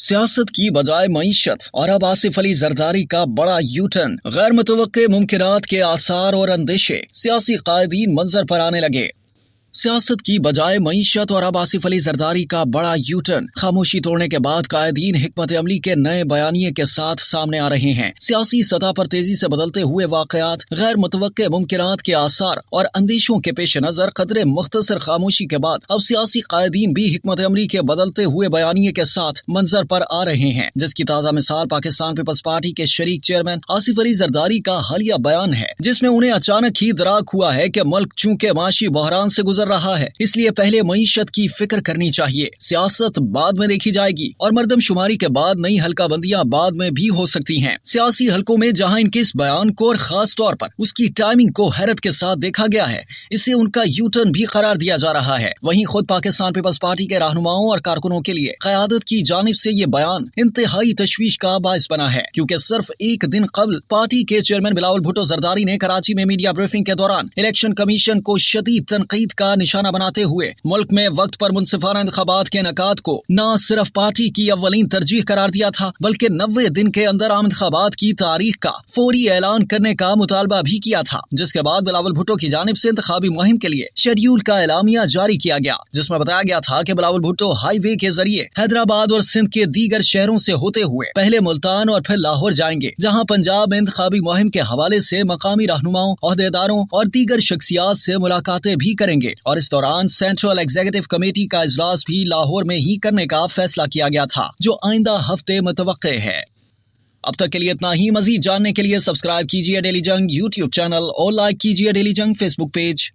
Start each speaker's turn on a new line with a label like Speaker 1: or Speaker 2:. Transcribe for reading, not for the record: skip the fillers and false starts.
Speaker 1: सियासत की बजाय मईशत और अब आसिफ अली जरदारी का बड़ा यूटर्न, गैर मुतवक्के मुमकिनात के आसार और अंदेशे सियासी कायदीन मंजर पर आने लगे। सियासत की बजाय मईशत और अब आसिफ अली जरदारी का बड़ा यूटर्न, खामोशी तोड़ने के बाद कायदीन हिकमत अमली के नए बयानिए के साथ सामने आ रहे हैं। सियासी सतह पर तेजी से बदलते हुए वाकयात, गैर मुतवक्के मुमकिनात के आसार और अंदेशों के पेश नजर कदरे मुख्तसर खामोशी के बाद अब सियासी कायदीन भी हिकमत अमली के बदलते हुए बयानिए के साथ मंजर पर आ रहे हैं, जिसकी ताज़ा मिसाल पाकिस्तान पीपल्स पार्टी के शरीक चेयरमैन आसिफ अली जरदारी का हालिया बयान है, जिसमें उन्हें अचानक ही दराक हुआ है कि मुल्क चूंकि माशी बहरान से गुजर रहा है, इसलिए पहले मईशत की फिक्र करनी चाहिए, सियासत बाद में देखी जाएगी और मर्दमशुमारी के बाद नई हल्का बंदियां बाद में भी हो सकती हैं। सियासी हलकों में जहां इनके इस बयान को और खास तौर पर उसकी टाइमिंग को हैरत के साथ देखा गया है, इसे उनका यूटर्न भी करार दिया जा रहा है। वहीं खुद पाकिस्तान पीपल्स पार्टी के रहनुमाओं और कारकुनों के लिए क़यादत की जानिब से ये बयान इंतहाई तशवीश का बाइस बना है, क्योंकि सिर्फ एक दिन कबल पार्टी के चेयरमैन बिलावल भुट्टो जरदारी ने कराची में मीडिया ब्रीफिंग के दौरान इलेक्शन कमीशन को शदीद तनकीद का निशाना बनाते हुए मुल्क में वक्त पर मुनसिफाना इंतखाबात के इनेकाद को न सिर्फ पार्टी की अव्वलीन तरजीह करार दिया था, बल्कि 90 दिन के अंदर आम इंतखाबात की तारीख का फौरी ऐलान करने का मुतालबा भी किया था, जिसके बाद बिलावल भुट्टो की जानिब से इंतखाबी मुहिम के लिए शेड्यूल का एलामिया जारी किया गया, जिसमें बताया गया था कि बिलावल भुट्टो हाईवे के जरिए हैदराबाद और सिंध के दीगर शहरों से होते हुए पहले मुल्तान और फिर लाहौर जाएंगे, जहाँ पंजाब में इंतखाबी मुहिम के हवाले से मकामी रहनुमाओं, ओहदेदारों और दीगर शख्सियात से मुलाकातें भी करेंगे। और इस दौरान सेंट्रल एग्जीक्यूटिव कमेटी का इजलास भी लाहौर में ही करने का फैसला किया गया था, जो आइंदा हफ्ते मुतवक्के है। अब तक के लिए इतना ही। मजीद जानने के लिए सब्सक्राइब कीजिए डेली जंग यूट्यूब चैनल और लाइक कीजिए डेली जंग फेसबुक पेज।